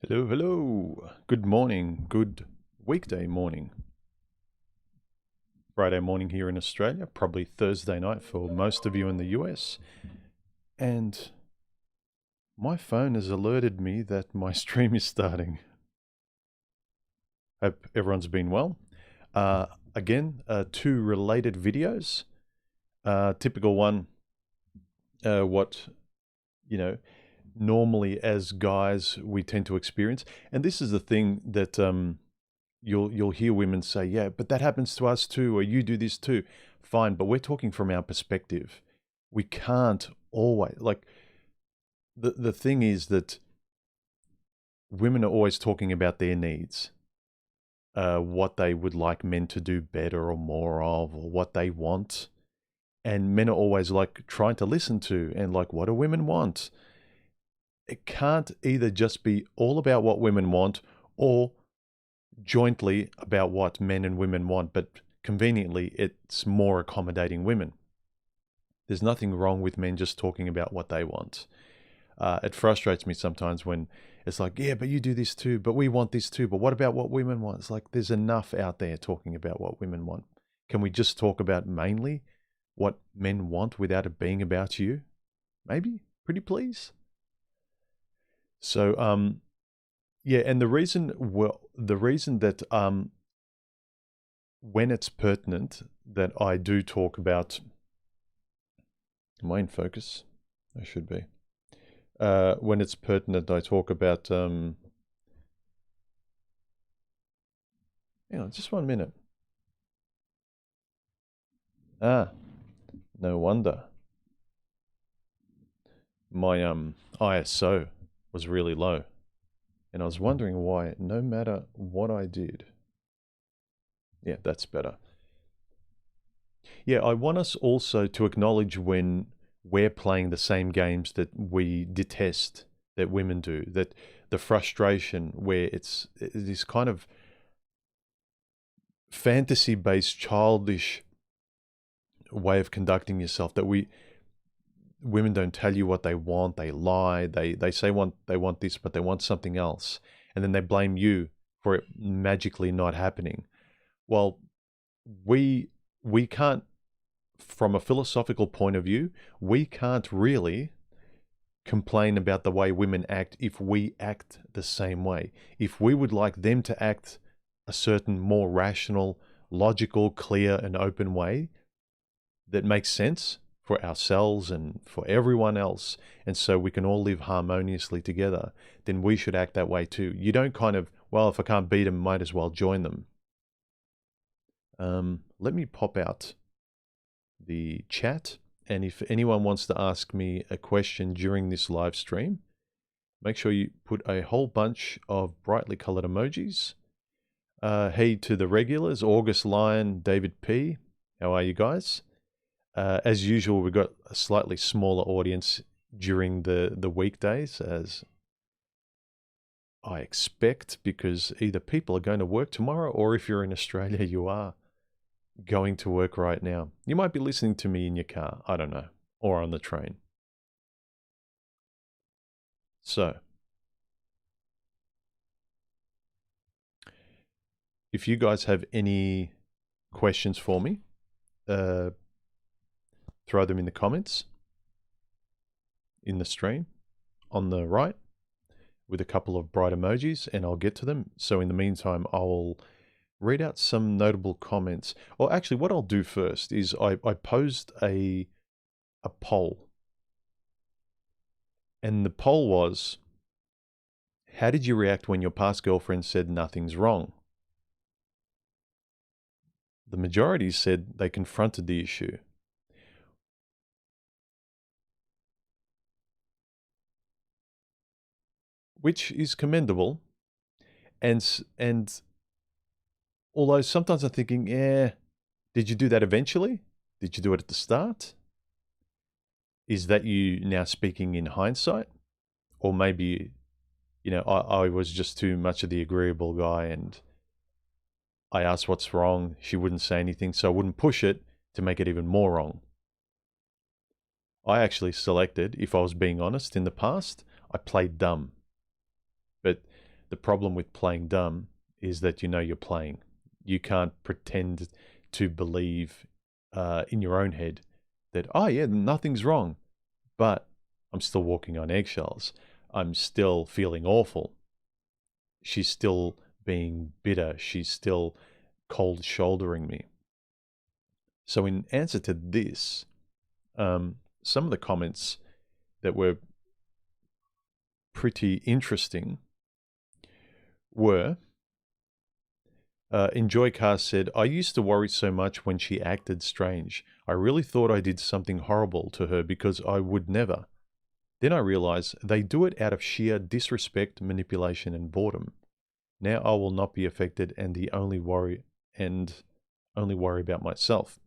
Hello, hello. Good morning. Good weekday morning. Friday morning here in Australia, probably Thursday night for most of you in the US. And my phone has alerted me that my stream is starting. Hope everyone's been well. Again, two related videos. Typical one, what, you know, normally as guys we tend to experience. And this is the thing that you'll hear women say, yeah, but that happens to us too, or you do this too. Fine, but we're talking from our perspective. We can't always, like, the thing is that women are always talking about their needs, what they would like men to do better or more of, or what they want. And men are always like trying to listen to, and like, what do women want? It can't either just be all about what women want or jointly about what men and women want, but conveniently it's more accommodating women. There's nothing wrong with men just talking about what they want. It frustrates me sometimes when it's like, yeah, but you do this too, but we want this too, but what about what women want? It's like, there's enough out there talking about what women want. Can we just talk about mainly what men want without it being about you? Maybe? Pretty please? So, yeah, and the reason that when it's pertinent that I do talk about, am I in focus? I should be. When it's pertinent, I talk about, hang on, just 1 minute. No wonder. My ISO was really low. And I was wondering why, no matter what I did. Yeah, that's better. Yeah, I want us also to acknowledge when we're playing the same games that we detest that women do, that the frustration where it's this kind of fantasy-based, childish way of conducting yourself that women don't tell you what they want, they lie, they say they want this, but they want something else, and then they blame you for it magically not happening. Well, we can't, from a philosophical point of view, we can't really complain about the way women act if we act the same way. If we would like them to act a certain more rational, logical, clear, and open way that makes sense for ourselves and for everyone else, and so we can all live harmoniously together, then we should act that way too. You don't kind of, well, if I can't beat them, might as well join them. Let me pop out the chat, and if anyone wants to ask me a question during this live stream, make sure you put a whole bunch of brightly colored emojis. Hey to the regulars, August Lion, David P. How are you guys? As usual, we've got a slightly smaller audience during the weekdays, as I expect, because either people are going to work tomorrow, or if you're in Australia, you are going to work right now. You might be listening to me in your car, I don't know, or on the train. So, if you guys have any questions for me, throw them in the comments in the stream on the right with a couple of bright emojis, and I'll get to them. So in the meantime, I'll read out some notable comments. Or actually, what I'll do first is I posed a poll. And the poll was, how did you react when your past girlfriend said nothing's wrong? The majority said they confronted the issue. Which is commendable. And although sometimes I'm thinking, yeah, did you do that eventually? Did you do it at the start? Is that you now speaking in hindsight? Or maybe, I was just too much of the agreeable guy and I asked what's wrong. She wouldn't say anything, so I wouldn't push it to make it even more wrong. I actually selected, if I was being honest, in the past, I played dumb. But The problem with playing dumb is that you know you're playing. You can't pretend to believe in your own head that, oh yeah, nothing's wrong, but I'm still walking on eggshells. I'm still feeling awful. She's still being bitter. She's still cold shouldering me. So in answer to this, some of the comments that were pretty interesting were, Enjoycast said, I used to worry so much when she acted strange. I really thought I did something horrible to her because I would never. Then I realized they do it out of sheer disrespect, manipulation, and boredom. Now I will not be affected and only worry about myself.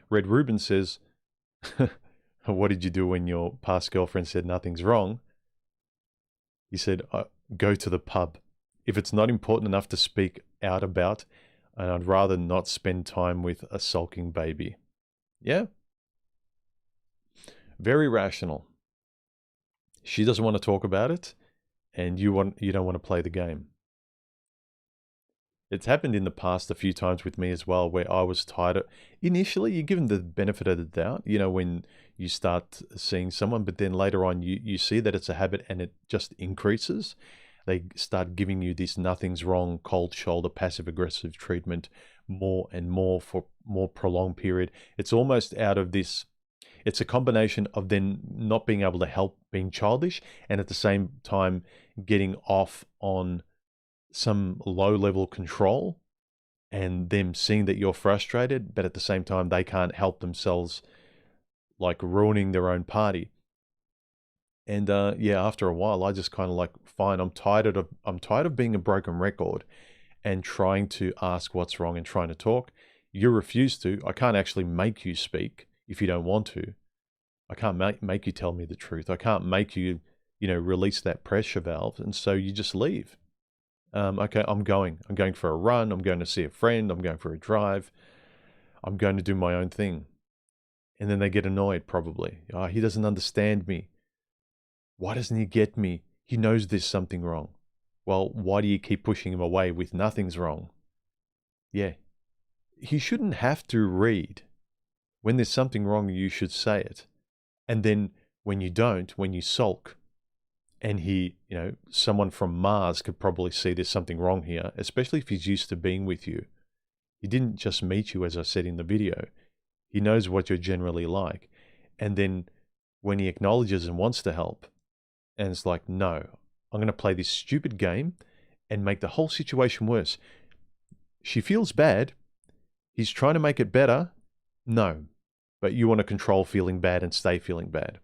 Red Ruben says, what did you do when your past girlfriend said nothing's wrong? He said, go to the pub. If it's not important enough to speak out about, and I'd rather not spend time with a sulking baby. Yeah? Very rational. She doesn't want to talk about it, and you don't want to play the game. It's happened in the past a few times with me as well, where I was tired of... Initially, you give them the benefit of the doubt, when you start seeing someone, but then later on you see that it's a habit and it just increases. They start giving you this nothing's wrong, cold shoulder, passive-aggressive treatment more and more for more prolonged period. It's almost out of this... It's a combination of then not being able to help being childish and at the same time getting off on some low-level control and them seeing that you're frustrated, but at the same time they can't help themselves, like ruining their own party. And yeah, after a while, I just kind of like, fine, I'm tired of being a broken record and trying to ask what's wrong and trying to talk. You refuse to. I can't actually make you speak if you don't want to. I can't make you tell me the truth. I can't make you, release that pressure valve. And so you just leave. Okay, I'm going for a run. I'm going to see a friend. I'm going for a drive. I'm going to do my own thing. And then they get annoyed, probably. Oh, he doesn't understand me. Why doesn't he get me? He knows there's something wrong. Well, why do you keep pushing him away with nothing's wrong? Yeah. He shouldn't have to read. When there's something wrong, you should say it. And then when you don't, when you sulk, and he, someone from Mars could probably see there's something wrong here, especially if he's used to being with you. He didn't just meet you, as I said in the video. He knows what you're generally like. And then when he acknowledges and wants to help, and it's like, no, I'm going to play this stupid game and make the whole situation worse. She feels bad. He's trying to make it better. No, but you want to control feeling bad and stay feeling bad.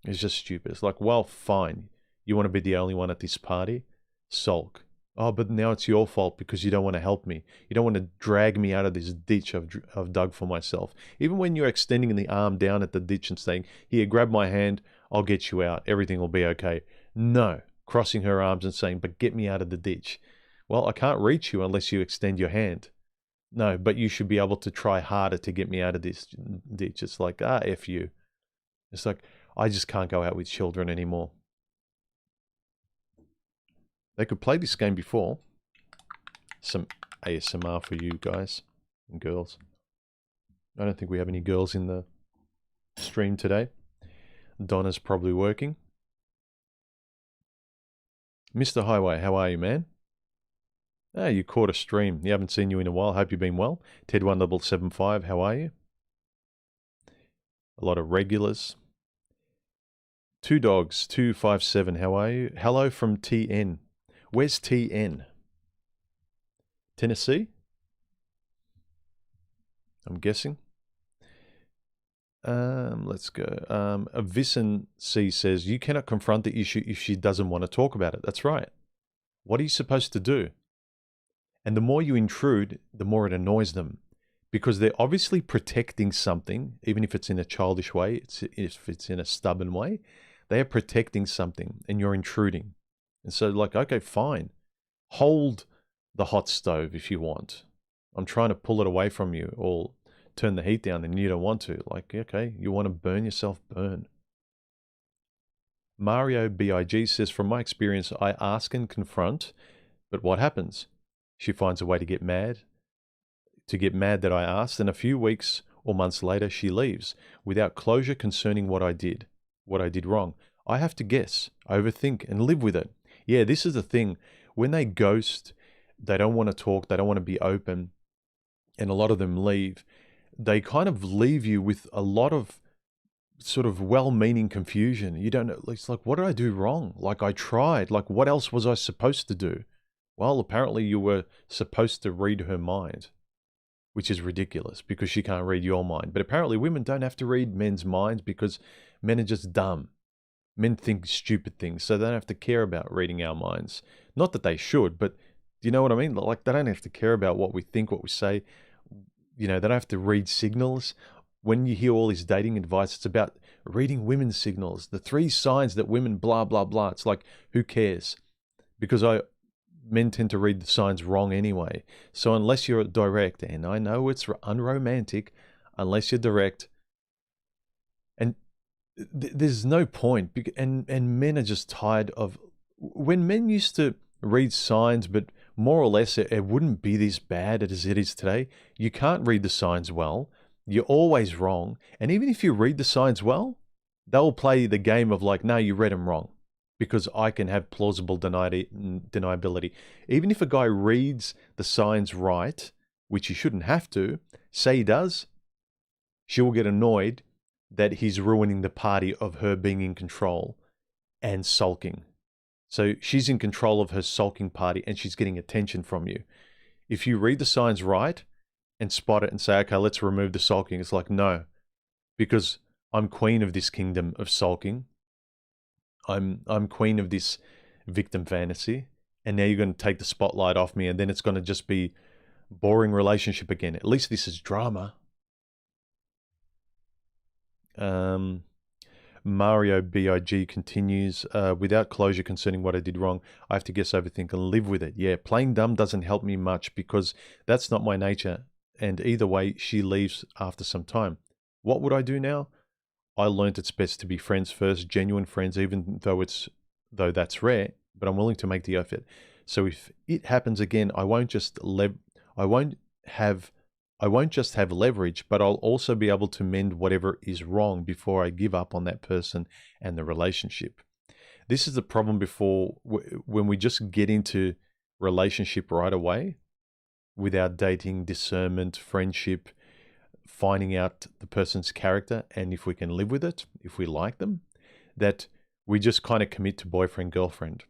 It's just stupid. It's like, well, fine. You want to be the only one at this party? Sulk. Oh, but now it's your fault because you don't want to help me. You don't want to drag me out of this ditch I've dug for myself. Even when you're extending the arm down at the ditch and saying, here, grab my hand, I'll get you out. Everything will be okay. No, crossing her arms and saying, but get me out of the ditch. Well, I can't reach you unless you extend your hand. No, but you should be able to try harder to get me out of this ditch. It's like, F you. It's like, I just can't go out with children anymore. They could play this game before. Some ASMR for you guys and girls. I don't think we have any girls in the stream today. Donna's probably working. Mr. Highway, how are you, man? Ah, you caught a stream. You haven't seen you in a while. Hope you've been well. Ted175, how are you? A lot of regulars. Two Dogs, 257, how are you? Hello from TN. Where's TN? Tennessee? I'm guessing. Let's go. Vissen C says, you cannot confront the issue if she doesn't want to talk about it. That's right. What are you supposed to do? And the more you intrude, the more it annoys them. Because they're obviously protecting something, even if it's in a childish way, if it's in a stubborn way, they are protecting something and you're intruding. And so like, okay, fine. Hold the hot stove if you want. I'm trying to pull it away from you or turn the heat down and you don't want to. Like, okay, you want to burn yourself, burn. Mario BIG says, from my experience, I ask and confront, But what happens? She finds a way to get mad that I asked, and a few weeks or months later, she leaves without closure concerning what I did wrong. I have to guess, overthink, and live with it. Yeah, this is the thing. When they ghost, they don't want to talk, they don't want to be open, and a lot of them leave. They kind of leave you with a lot of sort of well-meaning confusion. You don't know, it's like, what did I do wrong? Like, I tried. Like, what else was I supposed to do? Well, apparently you were supposed to read her mind, which is ridiculous because she can't read your mind. But apparently women don't have to read men's minds because men are just dumb. Men think stupid things, so they don't have to care about reading our minds. Not that they should, but do you know what I mean? Like, they don't have to care about what we think, what we say. You know, they don't have to read signals. When you hear all this dating advice, it's about reading women's signals. The 3 signs that women blah, blah, blah. It's like, who cares? Because men tend to read the signs wrong anyway. So unless you're direct, and I know it's unromantic, unless you're direct, and there's no point. And men are just tired of, when men used to read signs, but more or less it wouldn't be this bad as it is today. You can't read the signs well. You're always wrong. And even if you read the signs well, they'll play the game of like, no, you read them wrong. Because I can have plausible deniability. Even if a guy reads the signs right, which he shouldn't have to, say he does, she will get annoyed that he's ruining the party of her being in control and sulking. So she's in control of her sulking party and she's getting attention from you. If you read the signs right and spot it and say, okay, let's remove the sulking, it's like, no, because I'm queen of this kingdom of sulking. I'm queen of this victim fantasy, and now you're going to take the spotlight off me, and then it's going to just be boring relationship again. At least this is drama. Mario BIG continues, without closure concerning what I did wrong, I have to guess, overthink, and live with it. Yeah, playing dumb doesn't help me much because that's not my nature, and either way, she leaves after some time. What would I do now? I learned it's best to be friends first, genuine friends, even though that's rare, but I'm willing to make the effort. So if it happens again, I won't just have leverage, but I'll also be able to mend whatever is wrong before I give up on that person and the relationship. This is the problem when we just get into relationship right away without dating, discernment, friendship, finding out the person's character, and if we can live with it, if we like them, that we just kind of commit to boyfriend, girlfriend,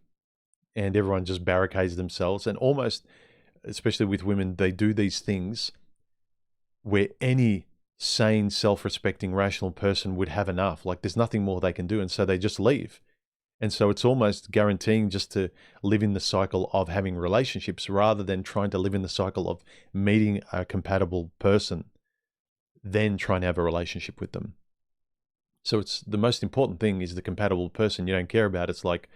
and everyone just barricades themselves. And almost, especially with women, they do these things where any sane, self-respecting, rational person would have enough. Like, there's nothing more they can do, and so they just leave. And so it's almost guaranteeing just to live in the cycle of having relationships rather than trying to live in the cycle of meeting a compatible person, then trying to have a relationship with them. So it's the most important thing is the compatible person you don't care about. It's like,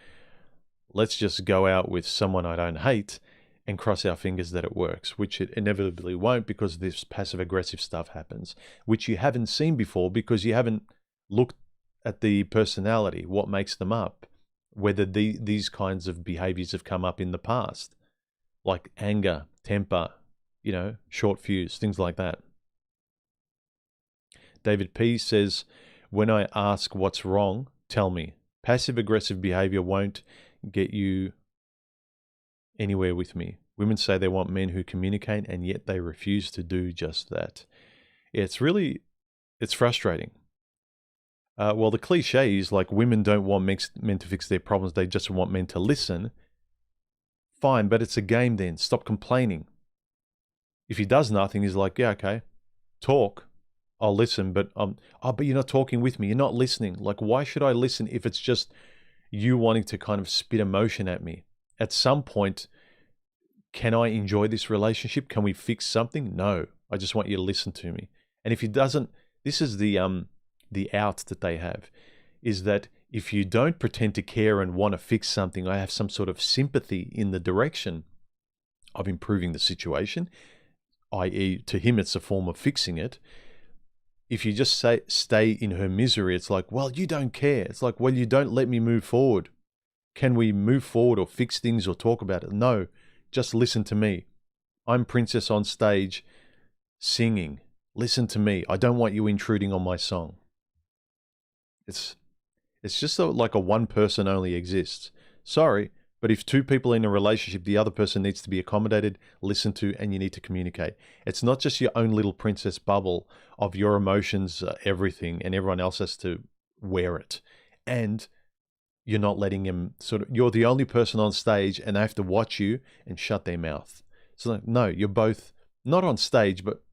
let's just go out with someone I don't hate and cross our fingers that it works, which it inevitably won't because this passive aggressive stuff happens, which you haven't seen before because you haven't looked at the personality, what makes them up, whether these kinds of behaviors have come up in the past, like anger, temper, short fuse, things like that. David P says, when I ask what's wrong, tell me. Passive-aggressive behavior won't get you anywhere with me. Women say they want men who communicate, and yet they refuse to do just that. It's frustrating. Well, the cliche is like women don't want men to fix their problems. They just want men to listen. Fine, but it's a game then. Stop complaining. If he does nothing, he's like, yeah, okay, talk. I'll listen, but but you're not talking with me. You're not listening. Like, why should I listen if it's just you wanting to kind of spit emotion at me? At some point, can I enjoy this relationship? Can we fix something? No, I just want you to listen to me. And if he doesn't, this is the out that they have, is that if you don't pretend to care and want to fix something, I have some sort of sympathy in the direction of improving the situation, i.e. to him it's a form of fixing it. If you just stay in her misery, it's like, well, you don't care. It's like, well, you don't let me move forward. Can we move forward or fix things or talk about it? No, just listen to me. I'm princess on stage singing. Listen to me. I don't want you intruding on my song. It's just like a one person only exists. Sorry, but if two people in a relationship, the other person needs to be accommodated, listened to, and you need to communicate. It's not just your own little princess bubble of your emotions, everything, and everyone else has to wear it. And you're not letting him you're the only person on stage and they have to watch you and shut their mouth. So no, you're both not on stage, but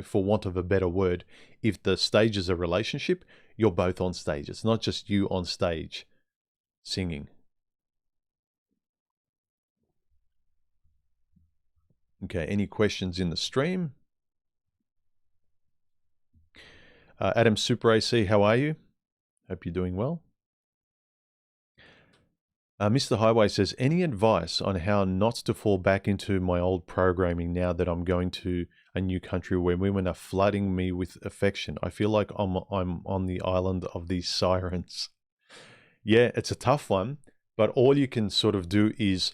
for want of a better word, if the stage is a relationship, you're both on stage. It's not just you on stage singing. Okay, any questions in the stream? Adam Super AC, how are you? Hope you're doing well. Mr. Highway says, any advice on how not to fall back into my old programming now that I'm going to a new country where women are flooding me with affection? I feel like I'm on the island of these sirens. Yeah, it's a tough one, but all you can sort of do is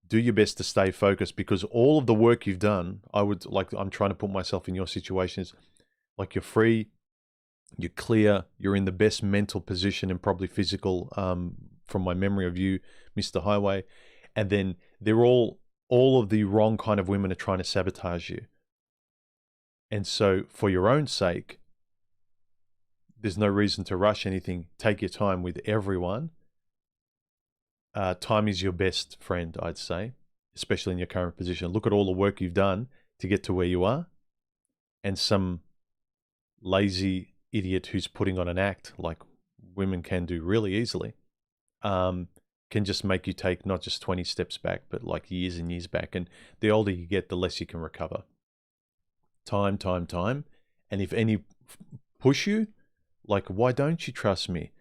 do your best to stay focused, because all of the work you've done, I'm trying to put myself in your situation, is like you're free, you're clear, you're in the best mental position and probably physical, from my memory of you, Mr. Highway. And then they're all of the wrong kind of women are trying to sabotage you. And so for your own sake, there's no reason to rush anything. Take your time with everyone. Time is your best friend, I'd say, especially in your current position. Look at all the work you've done to get to where you are. And some lazy idiot who's putting on an act, like women can do really easily, can just make you take not just 20 steps back, but like years and years back. And the older you get, the less you can recover. Time. And if any push you, like, why don't you trust me?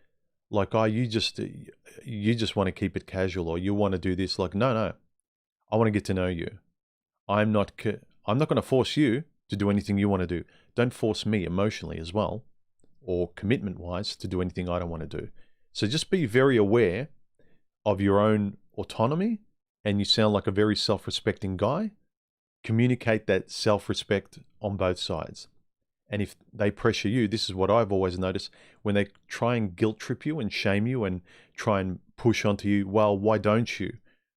Like, you just want to keep it casual, or you want to do this. Like, no, I want to get to know you. I'm not going to force you to do anything you want to do. Don't force me emotionally as well, or commitment-wise, to do anything I don't want to do. So just be very aware of your own autonomy, and you sound like a very self-respecting guy. Communicate that self-respect on both sides. And if they pressure you, this is what I've always noticed, when they try and guilt trip you and shame you and try and push onto you, well, why don't you?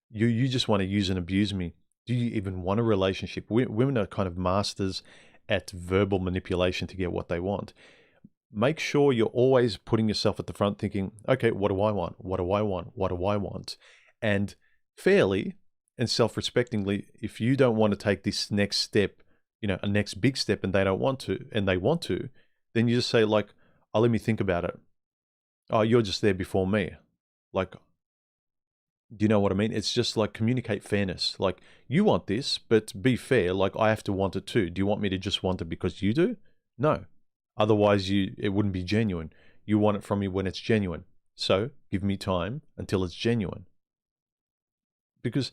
You just want to use and abuse me. Do you even want a relationship? Women are kind of masters at verbal manipulation to get what they want. Make sure you're always putting yourself at the front thinking, okay, what do I want? What do I want? What do I want? And fairly and self-respectingly, if you don't want to take this next step, a next big step, and they don't want to, and they want to, then you just say, like, oh, let me think about it. Oh, you're just there before me. Like, do you know what I mean? It's just like, communicate fairness. Like, you want this, but be fair. Like, I have to want it too. Do you want me to just want it because you do? No. Otherwise, it wouldn't be genuine. You want it from me when it's genuine. So give me time until it's genuine. Because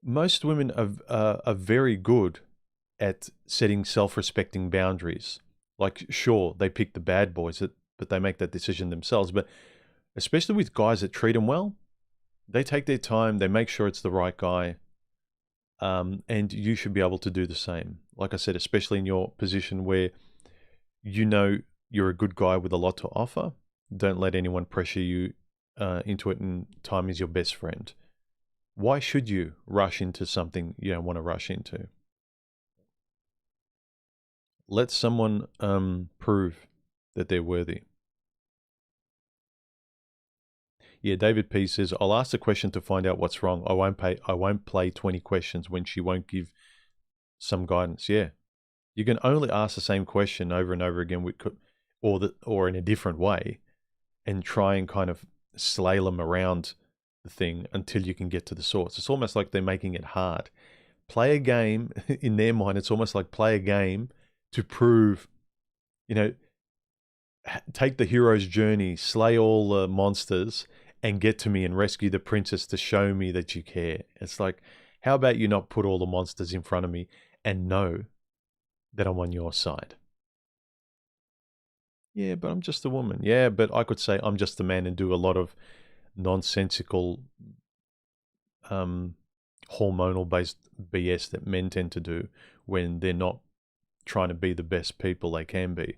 most women are very good at setting self-respecting boundaries. Like, sure, they pick the bad boys, but they make that decision themselves. But especially with guys that treat them well, they take their time, they make sure it's the right guy, and you should be able to do the same. Like I said, especially in your position where you're a good guy with a lot to offer, don't let anyone pressure you into it, and time is your best friend. Why should you rush into something you don't want to rush into? Let someone prove that they're worthy. Yeah, David P says, I'll ask the question to find out what's wrong. I won't play 20 questions when she won't give some guidance. Yeah. You can only ask the same question over and over again, or in a different way, and try and kind of slalom around the thing until you can get to the source. It's almost like they're making it hard. Play a game, in their mind, it's almost like play a game to prove, take the hero's journey, slay all the monsters, and get to me and rescue the princess to show me that you care. It's like, how about you not put all the monsters in front of me and know that I'm on your side? Yeah, but I'm just a woman. Yeah, but I could say I'm just a man and do a lot of nonsensical hormonal-based BS that men tend to do when they're not trying to be the best people they can be.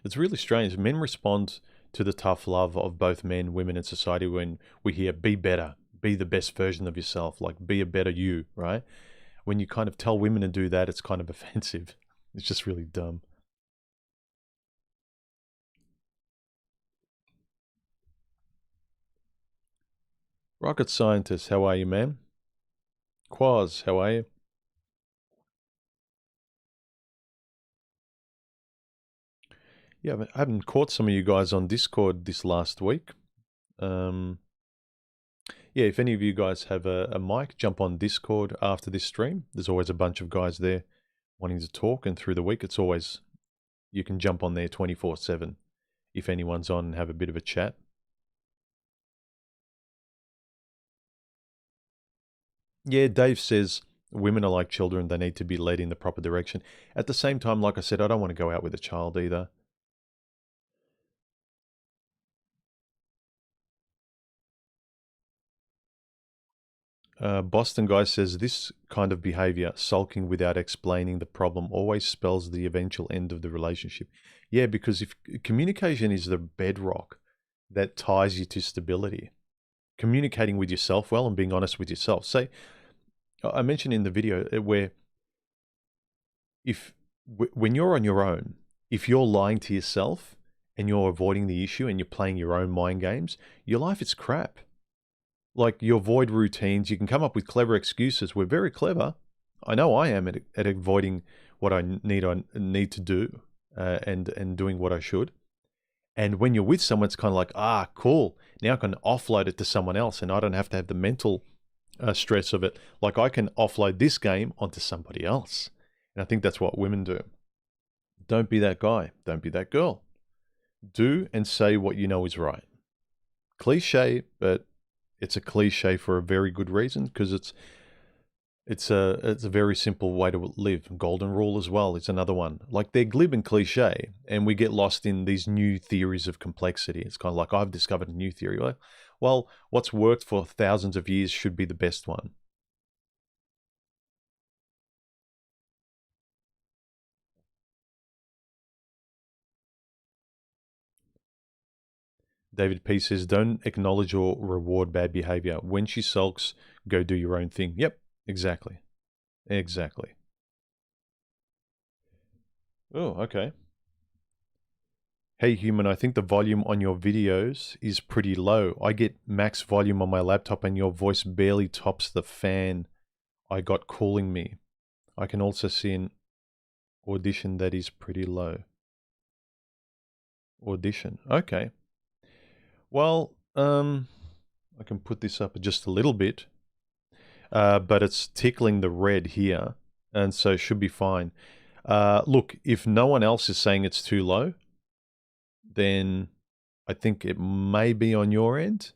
It's really strange. Men respond to the tough love of both men, women, and society when we hear, be better, be the best version of yourself, like be a better you, right? When you kind of tell women to do that, it's kind of offensive. It's just really dumb. Rocket scientist, how are you, man? Quaz, how are you? Yeah, I haven't caught some of you guys on Discord this last week. Yeah, if any of you guys have a mic, jump on Discord after this stream. There's always a bunch of guys there wanting to talk, and through the week, it's always, you can jump on there 24/7 if anyone's on and have a bit of a chat. Yeah, Dave says women are like children. They need to be led in the proper direction. At the same time, like I said, I don't want to go out with a child either. Boston guy says this kind of behavior, sulking without explaining the problem, always spells the eventual end of the relationship. Yeah, because if communication is the bedrock that ties you to stability, communicating with yourself well and being honest with yourself. Say, I mentioned in the video where when you're on your own, if you're lying to yourself and you're avoiding the issue and you're playing your own mind games, your life is crap. Like, you avoid routines, you can come up with clever excuses. We're very clever. I know I am at avoiding what I need to do and doing what I should. And when you're with someone, it's kind of like, cool. Now I can offload it to someone else and I don't have to have the mental stress of it. Like, I can offload this game onto somebody else. And I think that's what women do. Don't be that guy. Don't be that girl. Do and say what you know is right. Cliche, but it's a cliche for a very good reason, because it's a very simple way to live. Golden rule as well is another one. Like, they're glib and cliche, and we get lost in these new theories of complexity. It's kind of like, I've discovered a new theory. Well, what's worked for thousands of years should be the best one. David P says, don't acknowledge or reward bad behavior. When she sulks, go do your own thing. Yep, exactly. Exactly. Oh, okay. Hey human, I think the volume on your videos is pretty low. I get max volume on my laptop and your voice barely tops the fan I got calling me. I can also see an audition that is pretty low. Audition, okay. Well, I can put this up just a little bit, but it's tickling the red here, and so it should be fine. Look, if no one else is saying it's too low, then I think it may be on your end.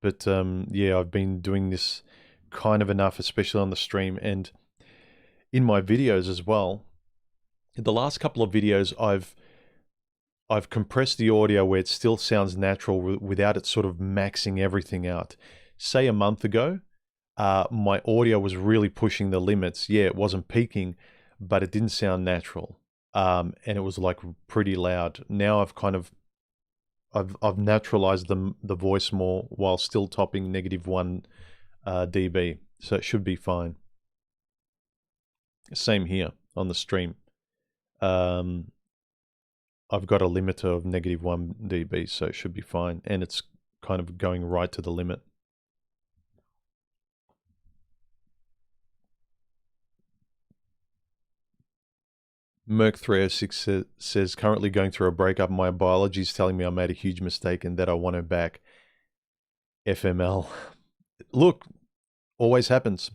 But yeah, I've been doing this kind of enough, especially on the stream and in my videos as well. In the last couple of videos, I've compressed the audio where it still sounds natural without it sort of maxing everything out. Say a month ago, my audio was really pushing the limits. Yeah, it wasn't peaking, but it didn't sound natural. And it was like pretty loud. Now I've naturalized the voice more while still topping -1 dB. So it should be fine. Same here on the stream. I've got a limiter of -1 dB, so it should be fine. And it's kind of going right to the limit. Merc306 says, currently going through a breakup. My biology is telling me I made a huge mistake and that I want her back. FML. Look, always happens.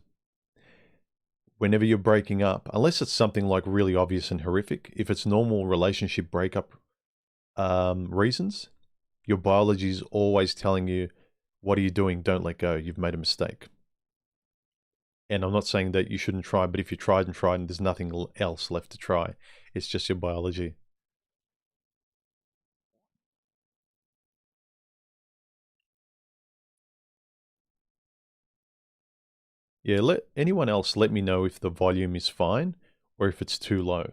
Whenever you're breaking up, unless it's something like really obvious and horrific, if it's normal relationship breakup reasons, your biology is always telling you, what are you doing? Don't let go. You've made a mistake. And I'm not saying that you shouldn't try, but if you tried and there's nothing else left to try, it's just your biology. Yeah, let anyone else let me know if the volume is fine or if it's too low.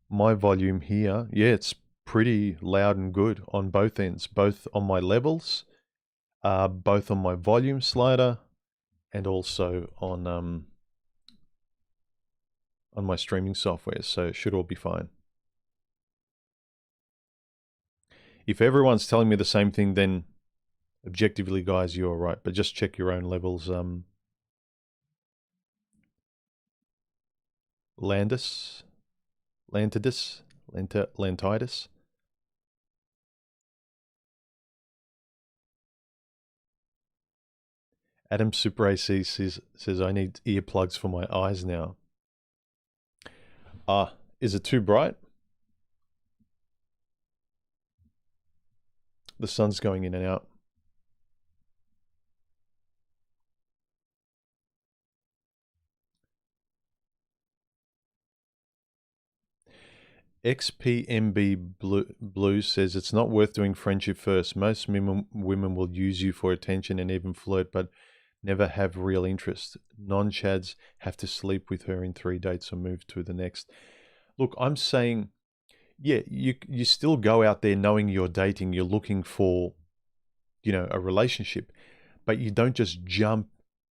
My volume here, yeah, it's pretty loud and good on both ends, both on my levels, both on my volume slider, and also on my streaming software, so it should all be fine. If everyone's telling me the same thing, then objectively, guys, you're right, but just check your own levels. Lantidus. Adam Super AC says I need earplugs for my eyes now. Is it too bright? The sun's going in and out. XPMB Blue says it's not worth doing friendship first. Most women will use you for attention and even flirt, but never have real interest. Non-chads have to sleep with her in 3 dates or move to the next. Look, I'm saying, yeah, you still go out there knowing you're dating, you're looking for, a relationship, but you don't just jump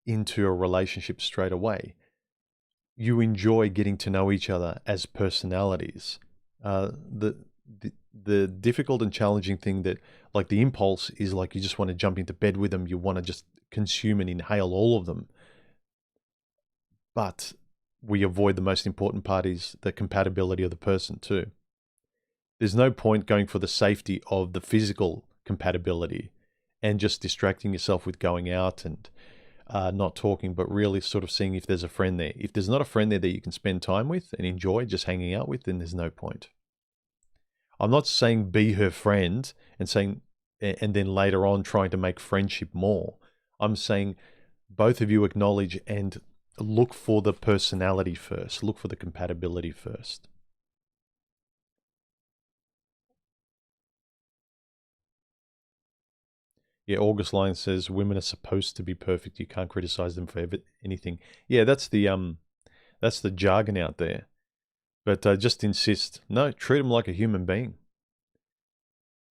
into a relationship straight away. You enjoy getting to know each other as personalities. The difficult and challenging thing that, like, the impulse is like you just want to jump into bed with them, you want to just consume and inhale all of them. But we avoid the most important part, is the compatibility of the person too. There's no point going for the safety of the physical compatibility and just distracting yourself with going out and not talking, but really sort of seeing if there's a friend there. If there's not a friend there that you can spend time with and enjoy just hanging out with, then there's no point. I'm not saying be her friend and then later on trying to make friendship more. I'm saying both of you acknowledge and look for the personality first. Look for the compatibility first. Yeah, August Line says women are supposed to be perfect. You can't criticize them for anything. Yeah, that's the jargon out there. But just insist, no, treat them like a human being.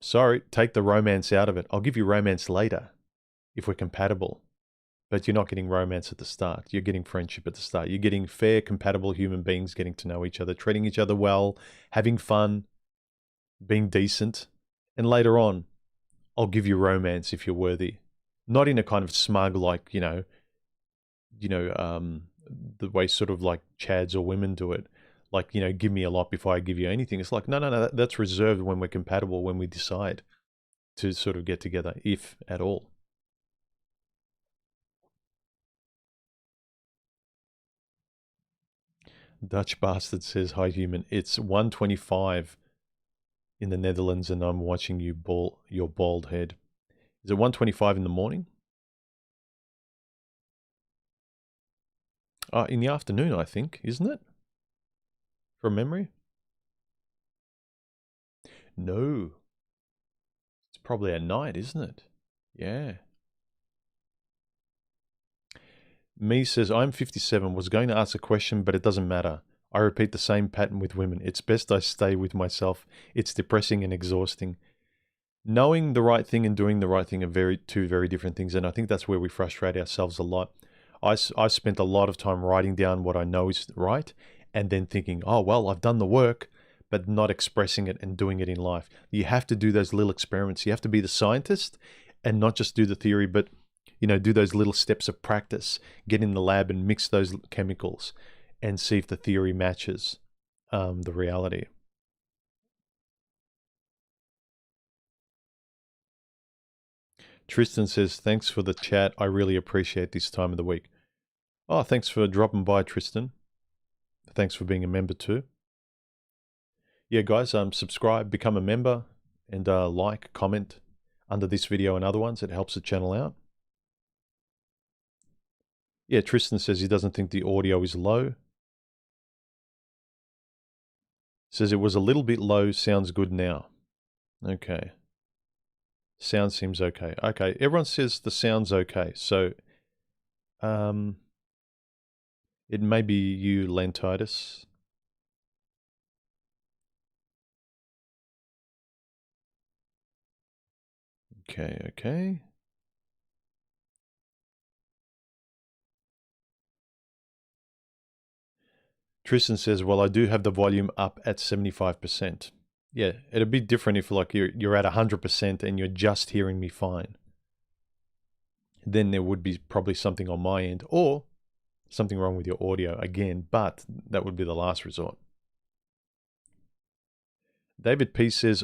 Sorry, take the romance out of it. I'll give you romance later if we're compatible. But you're not getting romance at the start. You're getting friendship at the start. You're getting fair, compatible human beings getting to know each other, treating each other well, having fun, being decent. And later on, I'll give you romance if you're worthy. Not in a kind of smug, like, the way sort of like chads or women do it. Like, give me a lot before I give you anything. It's like, no, that's reserved when we're compatible, when we decide to sort of get together, if at all. Dutch Bastard says, hi, human. It's 1:25 in the Netherlands and I'm watching your bald head. Is it 1:25 in the morning? In the afternoon, I think, isn't it? From memory? No. It's probably at night, isn't it? Yeah. Me says, I'm 57, was going to ask a question, but it doesn't matter. I repeat the same pattern with women. It's best I stay with myself. It's depressing and exhausting. Knowing the right thing and doing the right thing are two very different things, and I think that's where we frustrate ourselves a lot. I spent a lot of time writing down what I know is right, and then thinking, oh, well, I've done the work, but not expressing it and doing it in life. You have to do those little experiments. You have to be the scientist and not just do the theory, but do those little steps of practice. Get in the lab and mix those chemicals and see if the theory matches the reality. Tristan says, thanks for the chat. I really appreciate this time of the week. Oh, thanks for dropping by, Tristan. Thanks for being a member too. Yeah, guys, subscribe, become a member, and like, comment under this video and other ones. It helps the channel out. Yeah, Tristan says he doesn't think the audio is low. Says it was a little bit low, sounds good now. Okay. Sound seems okay. Okay, everyone says the sound's okay. So, it may be you, Lentitis. Okay, okay. Tristan says, well, I do have the volume up at 75%. Yeah, it'd be different if like you're at 100% and you're just hearing me fine. Then there would be probably something on my end or something wrong with your audio again, but that would be the last resort. David P says,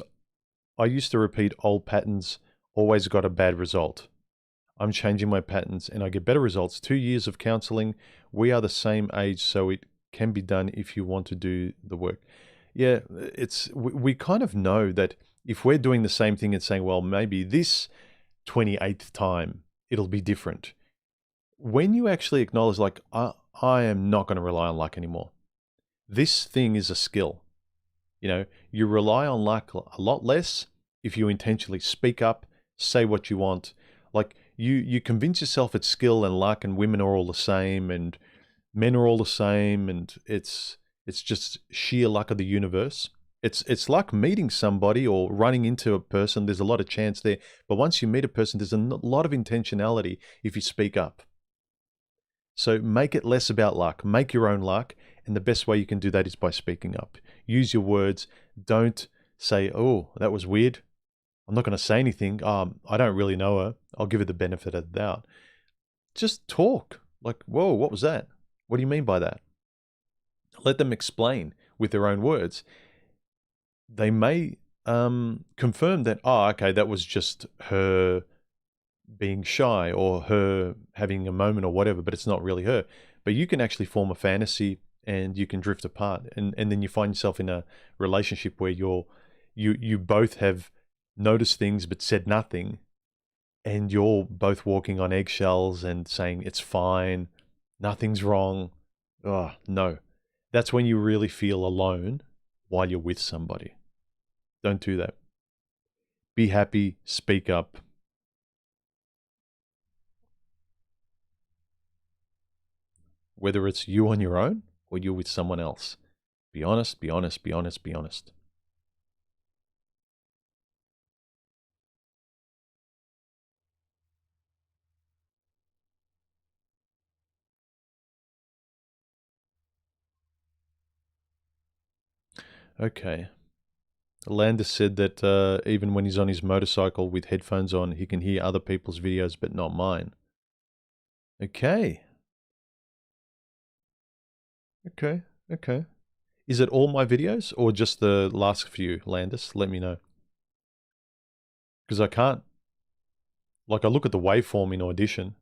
I used to repeat old patterns, always got a bad result. I'm changing my patterns and I get better results. 2 years of counseling. We are the same age, so it can be done if you want to do the work. Yeah, we kind of know that if we're doing the same thing and saying, well, maybe this 28th time it'll be different. When you actually acknowledge, like, I am not going to rely on luck anymore. This thing is a skill. You know, you rely on luck a lot less if you intentionally speak up, say what you want. Like you convince yourself it's skill and luck and women are all the same and men are all the same and it's just sheer luck of the universe. It's like meeting somebody or running into a person. There's a lot of chance there. But once you meet a person, there's a lot of intentionality if you speak up. So make it less about luck. Make your own luck. And the best way you can do that is by speaking up. Use your words. Don't say, oh, that was weird. I'm not going to say anything. I don't really know her. I'll give her the benefit of the doubt. Just talk. Like, whoa, what was that? What do you mean by that? Let them explain with their own words. They may confirm that, oh, okay, that was just her being shy or her having a moment or whatever, but it's not really her. But you can actually form a fantasy and you can drift apart. And then you find yourself in a relationship where you both have noticed things but said nothing. And you're both walking on eggshells and saying, it's fine, nothing's wrong. Oh, no. That's when you really feel alone while you're with somebody. Don't do that. Be happy, speak up. Whether it's you on your own or you're with someone else. Be honest, be honest, be honest, be honest. Okay. Landis said that even when he's on his motorcycle with headphones on, he can hear other people's videos, but not mine. Okay. Okay. Okay. Is it all my videos or just the last few, Landis? Let me know. Because I can't, like I look at the waveform in Audition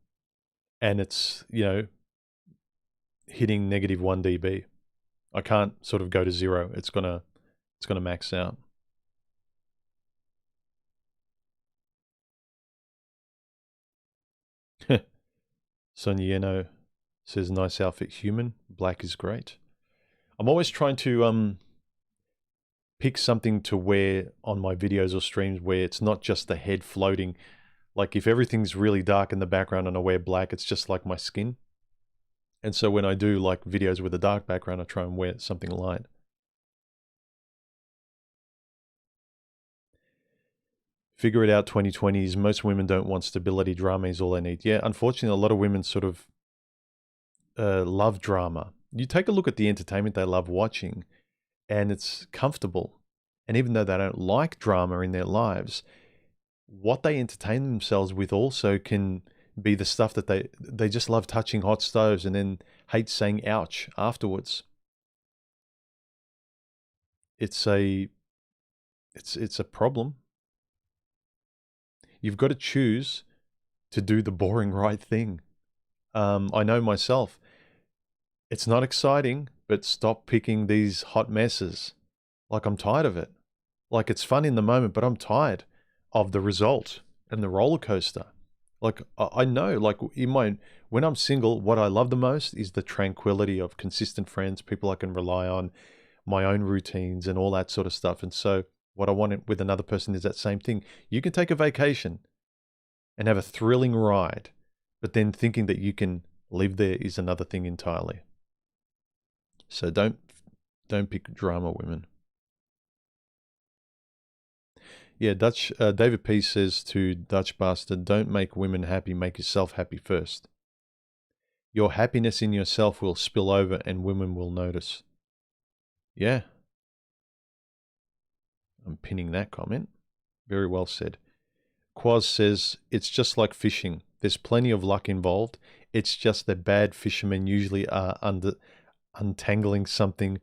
and it's, you know, hitting -1 dB. I can't sort of go to 0. It's gonna max out. Sonieno says, nice outfit, human. Black is great. I'm always trying to pick something to wear on my videos or streams where it's not just the head floating. Like if everything's really dark in the background and I wear black, it's just like my skin. And so when I do like videos with a dark background, I try and wear something light. Figure it out 2020s. Most women don't want stability. Drama is all they need. Yeah, unfortunately, a lot of women sort of love drama. You take a look at the entertainment they love watching and it's comfortable. And even though they don't like drama in their lives, what they entertain themselves with also can be the stuff that they just love touching hot stoves and then hate saying ouch afterwards. It's a problem. You've got to choose to do the boring right thing. I know myself. It's not exciting, but stop picking these hot messes. Like I'm tired of it. Like it's fun in the moment, but I'm tired of the result and the roller coaster. Like I know, like when I'm single, what I love the most is the tranquility of consistent friends, people I can rely on, my own routines and all that sort of stuff. And so What I want with another person is that same thing. You can take a vacation and have a thrilling ride, but then thinking that you can live there is another thing entirely. So don't pick drama women. Yeah, David P says to Dutch Bastard, don't make women happy, make yourself happy first. Your happiness in yourself will spill over and women will notice. Yeah. I'm pinning that comment. Very well said. Quaz says, it's just like fishing. There's plenty of luck involved. It's just that bad fishermen usually are untangling something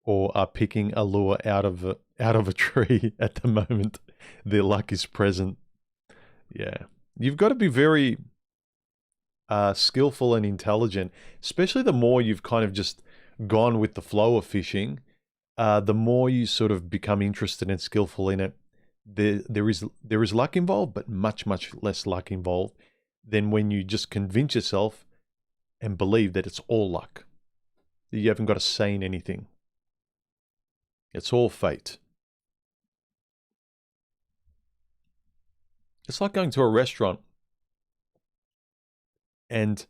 or are picking a lure out of a tree at the moment their luck is present. Yeah. You've got to be very skillful and intelligent, especially the more you've kind of just gone with the flow of fishing, the more you sort of become interested and skillful in it. There is luck involved, but much less luck involved than when you just convince yourself and believe that it's all luck. That you haven't got a say in anything. It's all fate. It's like going to a restaurant and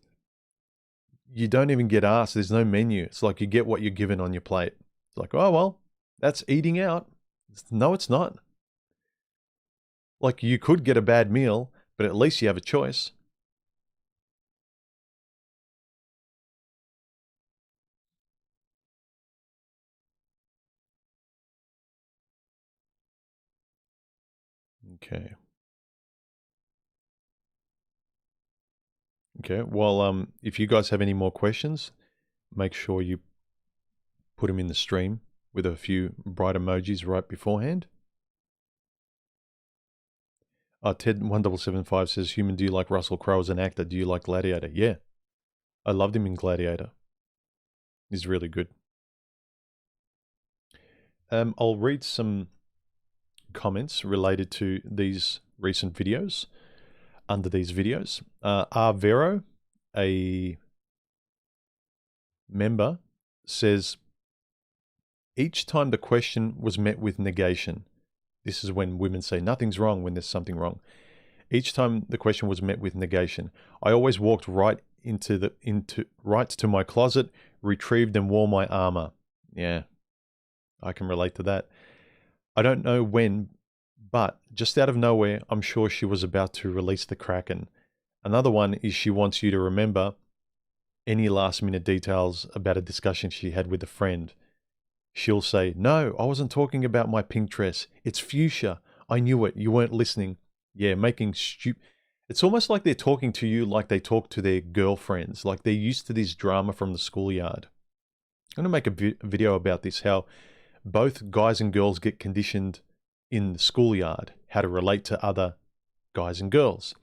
you don't even get asked. There's no menu. It's like you get what you're given on your plate. It's like, oh, well, that's eating out. No, it's not. Like you could get a bad meal, but at least you have a choice. Okay. Okay. Well, if you guys have any more questions, make sure you put them in the stream with a few bright emojis right beforehand. Ted1775 says, Human, do you like Russell Crowe as an actor? Do you like Gladiator? Yeah. I loved him in Gladiator. He's really good. I'll read some comments related to these recent videos under these videos. Vero, a member, says, each time the question was met with negation. This is when women say nothing's wrong when there's something wrong. Each time the question was met with negation, I always walked right right to my closet, retrieved and wore my armor. Yeah, I can relate to that. I don't know when, but just out of nowhere, I'm sure she was about to release the Kraken. Another one is she wants you to remember any last minute details about a discussion she had with a friend. She'll say, no, I wasn't talking about my pink dress. It's fuchsia. I knew it. You weren't listening. Yeah, making stupid. It's almost like they're talking to you like they talk to their girlfriends. Like they're used to this drama from the schoolyard. I'm going to make a video about this, how both guys and girls get conditioned in the schoolyard, how to relate to other guys and girls.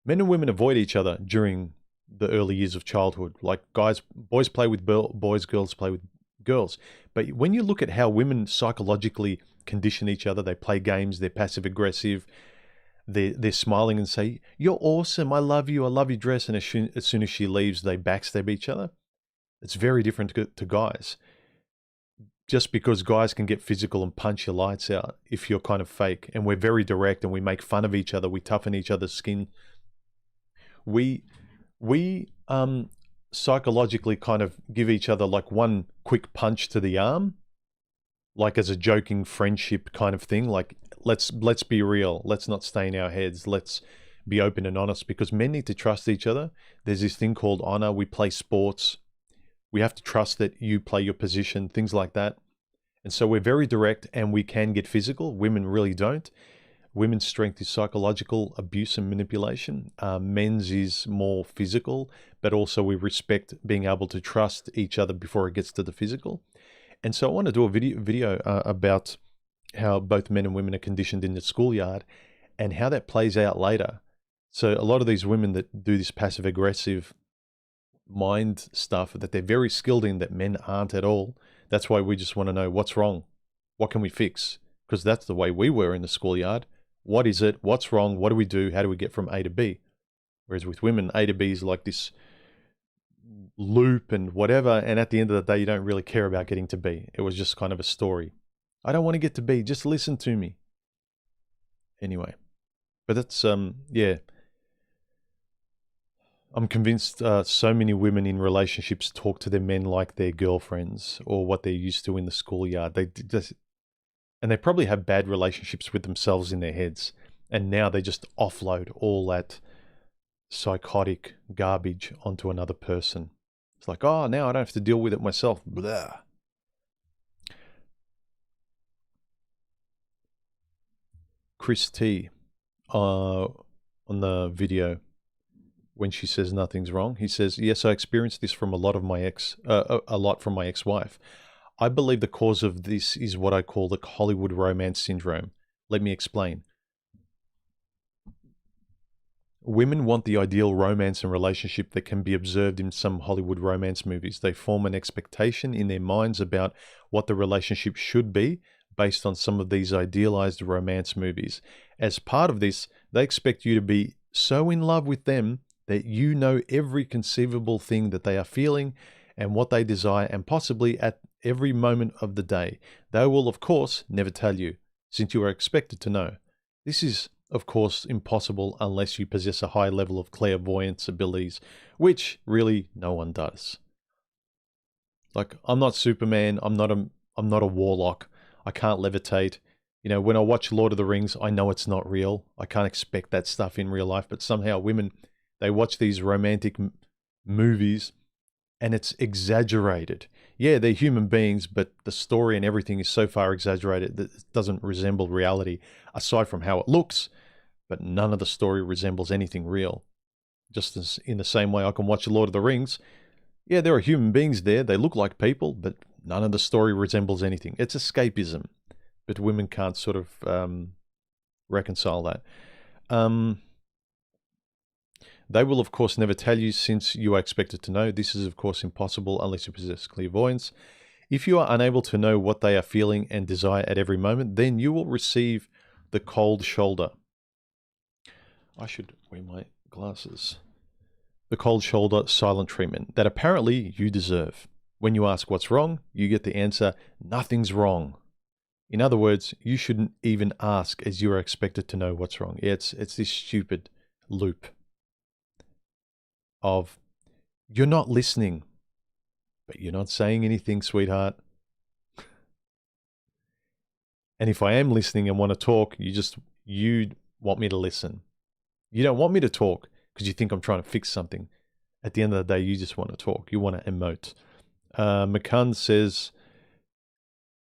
Men and women avoid each other during the early years of childhood. Like boys play with boys, girls play with girls. But when you look at how women psychologically condition each other, they play games, they're passive aggressive, they're smiling and say, you're awesome, I love you, I love your dress. And as soon as she leaves, they backstab each other. It's very different to guys. Just because guys can get physical and punch your lights out if you're kind of fake, and we're very direct and we make fun of each other, we toughen each other's skin. We psychologically kind of give each other like one quick punch to the arm, like as a joking friendship kind of thing. Like, let's be real. Let's not stay in our heads. Let's be open and honest, because men need to trust each other. There's this thing called honor. We play sports. We have to trust that you play your position, things like that. And so we're very direct and we can get physical. Women really don't. Women's strength is psychological abuse and manipulation. Men's is more physical, but also we respect being able to trust each other before it gets to the physical. And so I want to do a video about how both men and women are conditioned in the schoolyard and how that plays out later. So a lot of these women that do this passive aggressive mind stuff that they're very skilled in that men aren't at all. That's why we just want to know what's wrong. What can we fix? Because that's the way we were in the schoolyard. What is it? What's wrong? What do we do? How do we get from A to B? Whereas with women, A to B is like this loop and whatever. And at the end of the day, you don't really care about getting to B. It was just kind of a story. I don't want to get to B. Just listen to me. Anyway, but that's, yeah. I'm convinced so many women in relationships talk to their men like their girlfriends or what they're used to in the schoolyard. They just, and they probably have bad relationships with themselves in their heads. And now they just offload all that psychotic garbage onto another person. It's like, oh, now I don't have to deal with it myself. Blah. Chris T, on the video, when she says nothing's wrong, he says, yes, I experienced this from a lot from my ex-wife. I believe the cause of this is what I call the Hollywood romance syndrome. Let me explain. Women want the ideal romance and relationship that can be observed in some Hollywood romance movies. They form an expectation in their minds about what the relationship should be based on some of these idealized romance movies. As part of this, they expect you to be so in love with them that you know every conceivable thing that they are feeling and what they desire, and possibly at every moment of the day. They will, of course, never tell you, since you are expected to know. This is, of course, impossible unless you possess a high level of clairvoyance abilities, which really no one does. Like, I'm not Superman, I'm not a warlock, I can't levitate. You know, when I watch Lord of the Rings, I know it's not real. I can't expect that stuff in real life, but somehow women, they watch these romantic movies and it's exaggerated. Yeah, they're human beings, but the story and everything is so far exaggerated that it doesn't resemble reality, aside from how it looks, but none of the story resembles anything real. Just as in the same way I can watch Lord of the Rings, yeah, there are human beings there, they look like people, but none of the story resembles anything. It's escapism, but women can't sort of reconcile that. They will, of course, never tell you since you are expected to know. This is, of course, impossible unless you possess clairvoyance. If you are unable to know what they are feeling and desire at every moment, then you will receive the cold shoulder. I should wear my glasses. The cold shoulder silent treatment that apparently you deserve. When you ask what's wrong, you get the answer, nothing's wrong. In other words, you shouldn't even ask as you are expected to know what's wrong. It's this stupid loop of you're not listening, but you're not saying anything, sweetheart. And if I am listening and want to talk, you want me to listen. You don't want me to talk because you think I'm trying to fix something. At the end of the day, you just want to talk. You want to emote. McCann says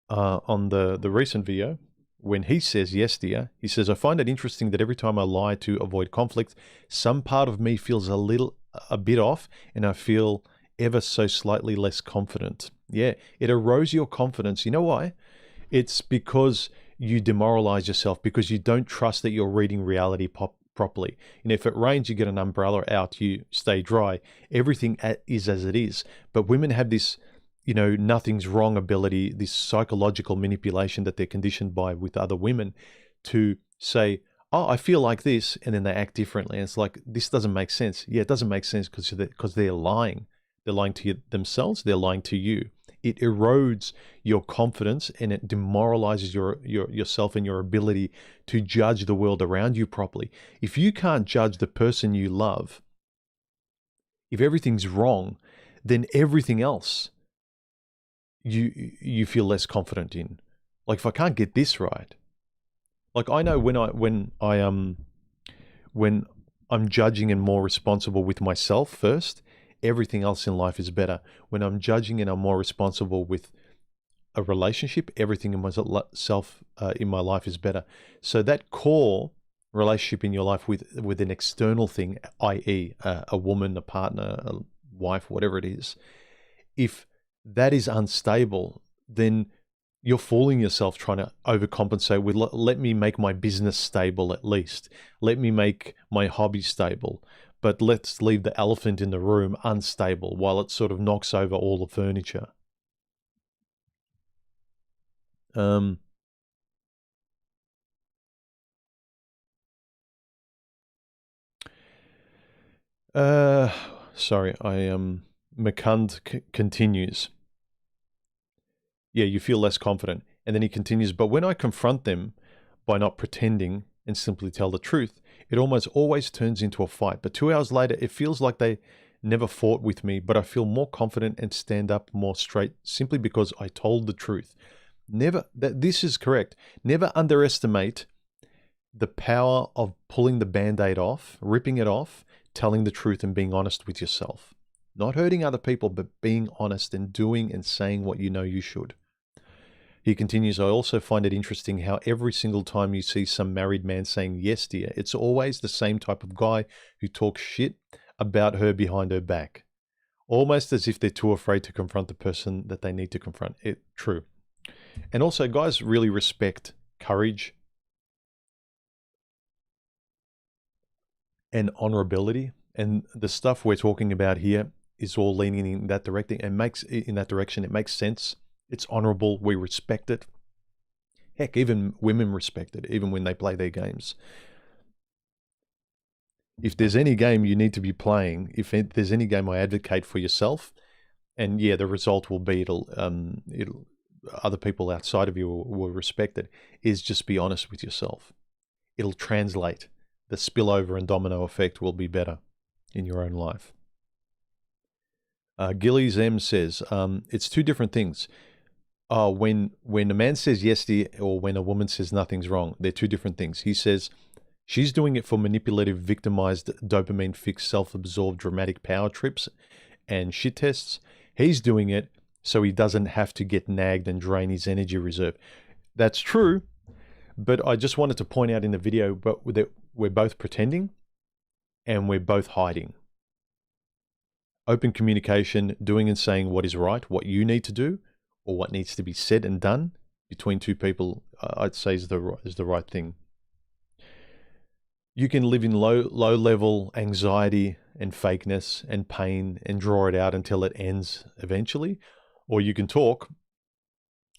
on the recent video, when he says, yes, dear, he says, I find it interesting that every time I lie to avoid conflict, some part of me feels a bit off and I feel ever so slightly less confident. Yeah, it erodes your confidence. You know why? It's because you demoralize yourself, because you don't trust that you're reading reality properly. And if it rains, you get an umbrella out, you stay dry. Everything is as it is. But women have this, you know, nothing's wrong ability, this psychological manipulation that they're conditioned by with other women to say, oh, I feel like this, and then they act differently. And it's like, this doesn't make sense. Yeah, it doesn't make sense because they're lying. They're lying to themselves, they're lying to you. It erodes your confidence and it demoralizes yourself and your ability to judge the world around you properly. If you can't judge the person you love, if everything's wrong, then everything else you feel less confident in. Like, if I can't get this right, like I know when I'm judging and more responsible with myself first, everything else in life is better. When I'm judging and I'm more responsible with a relationship, everything in myself in my life is better. So that core relationship in your life with an external thing, i.e. a woman, a partner, a wife, whatever it is, if that is unstable, then you're fooling yourself trying to overcompensate with, let me make my business stable at least. Let me make my hobby stable. But let's leave the elephant in the room unstable while it sort of knocks over all the furniture. Sorry, McCund continues. Yeah, you feel less confident. And then he continues, but when I confront them by not pretending and simply tell the truth, it almost always turns into a fight. But 2 hours later, it feels like they never fought with me, but I feel more confident and stand up more straight simply because I told the truth. This is correct. Never underestimate the power of pulling the Band-Aid off, ripping it off, telling the truth and being honest with yourself. Not hurting other people, but being honest and doing and saying what you know you should. He continues, I also find it interesting how every single time you see some married man saying, yes, dear, it's always the same type of guy who talks shit about her behind her back. Almost as if they're too afraid to confront the person that they need to confront. True. And also, guys really respect courage and honorability. And the stuff we're talking about here is all leaning in that direction. It makes sense. It's honorable. We respect it. Heck, even women respect it, even when they play their games. If there's any game you need to be playing, if there's any game I advocate for yourself, and yeah, the result will be other people outside of you will respect it, is just be honest with yourself. It'll translate. The spillover and domino effect will be better in your own life. Gillies M says, it's two different things. When a man says yes dear, or when a woman says nothing's wrong, they're two different things. He says she's doing it for manipulative, victimized, dopamine fixed, self-absorbed, dramatic power trips and shit tests. He's doing it so he doesn't have to get nagged and drain his energy reserve. That's true, but I just wanted to point out in the video, that we're both pretending and we're both hiding. Open communication, doing and saying what is right, what you need to do, or what needs to be said and done between two people, I'd say is the right thing. You can live in low level anxiety and fakeness and pain and draw it out until it ends eventually, or you can talk.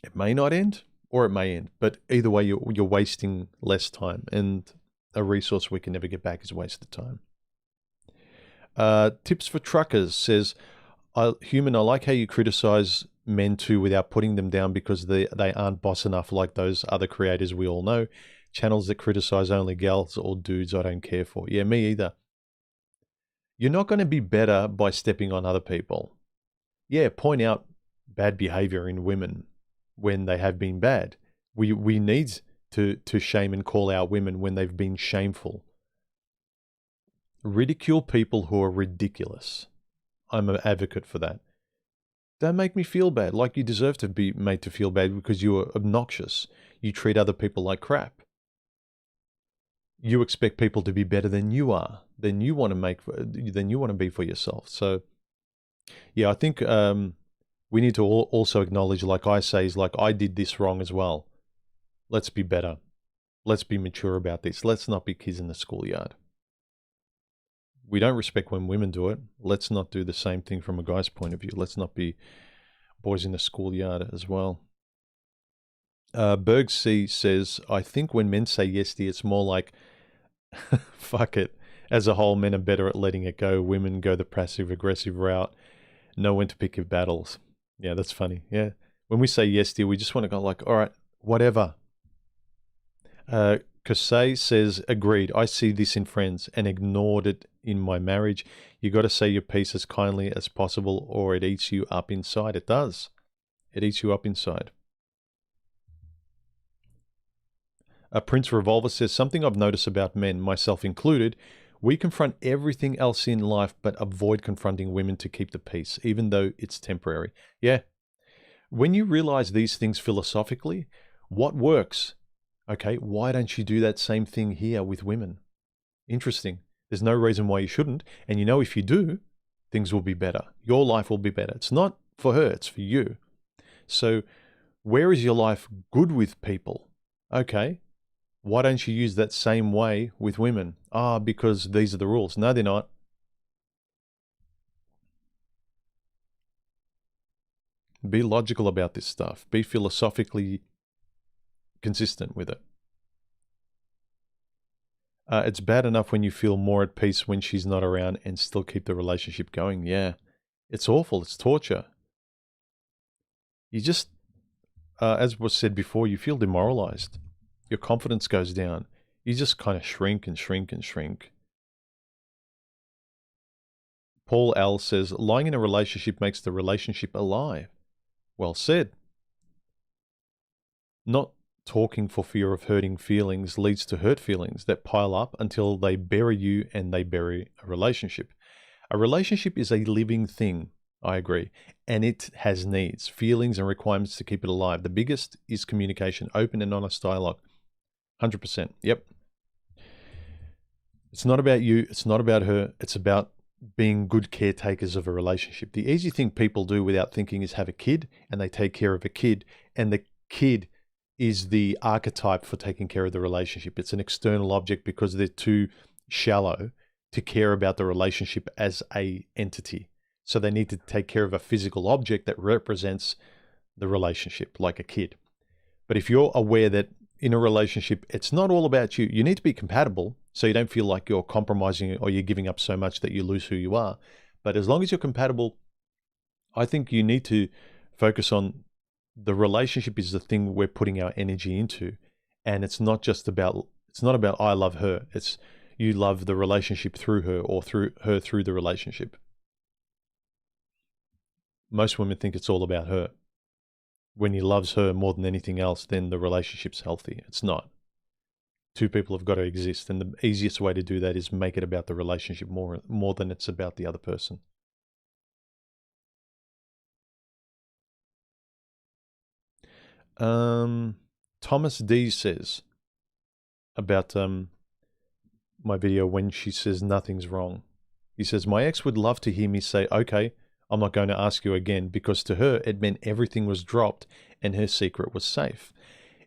It may not end, or it may end, but either way, you're wasting less time, and a resource we can never get back is wasted time. Tips for Truckers says, I like how you criticize men too without putting them down because they aren't boss enough like those other creators we all know. Channels that criticize only gals or dudes I don't care for. Yeah, me either. You're not going to be better by stepping on other people. Yeah, point out bad behavior in women when they have been bad. We need to shame and call out women when they've been shameful. Ridicule people who are ridiculous. I'm an advocate for that. Don't make me feel bad, like you deserve to be made to feel bad because you are obnoxious. You treat other people like crap. You expect people to be better than you are, than you want to be for yourself. So, yeah, I think we need to also acknowledge, like I say, is like I did this wrong as well. Let's be better. Let's be mature about this. Let's not be kids in the schoolyard. We don't respect when women do it. Let's not do the same thing from a guy's point of view. Let's not be boys in the schoolyard as well. Berg C says, I think when men say yes dear, it's more like, fuck it. As a whole, men are better at letting it go. Women go the passive-aggressive route. Know when to pick your battles. Yeah, that's funny. Yeah. When we say yes dear, we just want to go like, all right, whatever. Kosei says, agreed. I see this in friends and ignored it in my marriage. You got to say your piece as kindly as possible or it eats you up inside. It does. It eats you up inside. Prince Revolver says, something I've noticed about men, myself included, we confront everything else in life but avoid confronting women to keep the peace, even though it's temporary. Yeah. When you realize these things philosophically, what works? Okay, why don't you do that same thing here with women? Interesting. There's no reason why you shouldn't. And you know, if you do, things will be better. Your life will be better. It's not for her, it's for you. So where is your life good with people? Okay, why don't you use that same way with women? Because these are the rules. No, they're not. Be logical about this stuff. Be philosophically consistent with it. It's bad enough when you feel more at peace when she's not around and still keep the relationship going. Yeah, it's awful. It's torture. You just, as was said before, you feel demoralized. Your confidence goes down. You just kind of shrink and shrink and shrink. Paul L says, lying in a relationship makes the relationship alive. Well said. Not talking for fear of hurting feelings leads to hurt feelings that pile up until they bury you and they bury a relationship. A relationship is a living thing, I agree, and it has needs, feelings, and requirements to keep it alive. The biggest is communication, open and honest dialogue. 100%. Yep. It's not about you. It's not about her. It's about being good caretakers of a relationship. The easy thing people do without thinking is have a kid, and they take care of a kid, and the kid is the archetype for taking care of the relationship. It's an external object because they're too shallow to care about the relationship as a entity. So they need to take care of a physical object that represents the relationship, like a kid. But if you're aware that in a relationship, it's not all about you. You need to be compatible so you don't feel like you're compromising or you're giving up so much that you lose who you are. But as long as you're compatible, I think you need to focus on the relationship is the thing we're putting our energy into. And it's not about I love her. It's you love the relationship through her or through her through the relationship. Most women think it's all about her. When he loves her more than anything else, then the relationship's healthy. It's not. Two people have got to exist, and the easiest way to do that is make it about the relationship more than it's about the other person. Thomas D says about my video when she says nothing's wrong. He says, my ex would love to hear me say, okay, I'm not going to ask you again, because to her it meant everything was dropped and her secret was safe.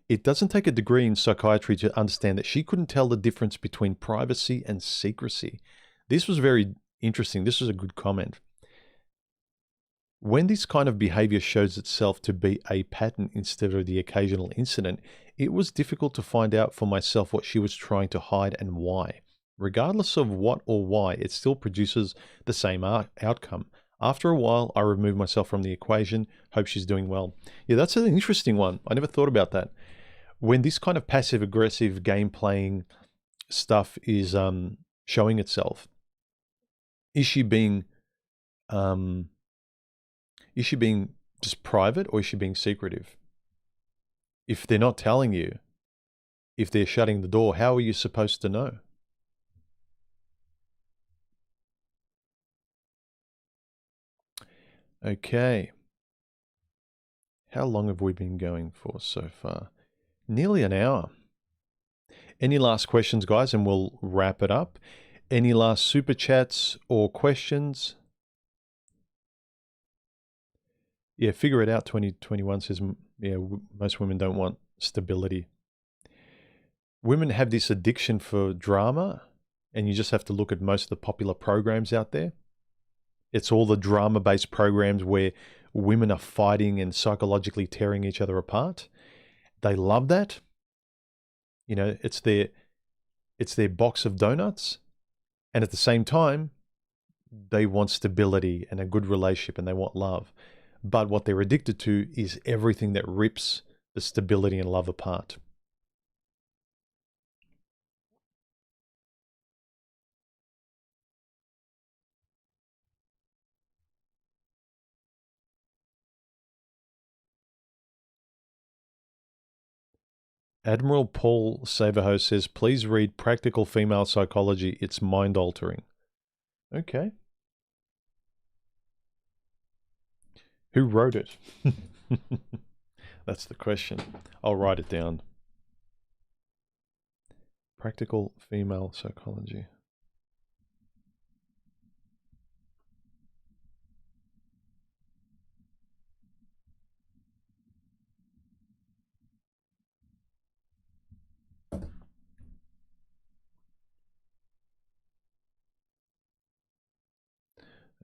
It doesn't take a degree in psychiatry to understand that she couldn't tell the difference between privacy and secrecy. This was very interesting. This was a good comment. When this kind of behavior shows itself to be a pattern instead of the occasional incident, it was difficult to find out for myself what she was trying to hide and why. Regardless of what or why, it still produces the same outcome. After a while, I remove myself from the equation. Hope she's doing well. Yeah, that's an interesting one. I never thought about that. When this kind of passive-aggressive game-playing stuff is showing itself, is she being just private, or is she being secretive? If they're not telling you, if they're shutting the door, how are you supposed to know? Okay. How long have we been going for so far? Nearly an hour. Any last questions, guys, and we'll wrap it up. Any last super chats or questions? Yeah, figure it out. 2021 says, yeah, most women don't want stability. Women have this addiction for drama, and you just have to look at most of the popular programs out there. It's all the drama-based programs where women are fighting and psychologically tearing each other apart. They love that. You know, it's their box of donuts. And at the same time, they want stability and a good relationship, and they want love. But what they're addicted to is everything that rips the stability and love apart. Admiral Paul Saverho says, please read Practical Female Psychology. It's mind-altering. Okay. Who wrote it? That's the question. I'll write it down. Practical Female Psychology.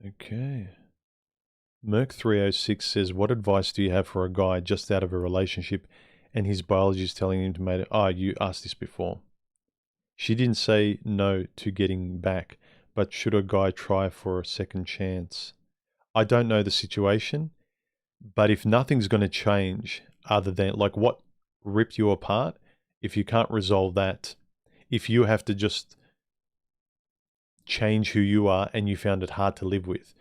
Okay. Merc306 says, what advice do you have for a guy just out of a relationship and his biology is telling him to make it? Oh, you asked this before. She didn't say no to getting back, but should a guy try for a second chance? I don't know the situation, but if nothing's going to change, other than like what ripped you apart. If you can't resolve that, if you have to just change who you are and you found it hard to live with,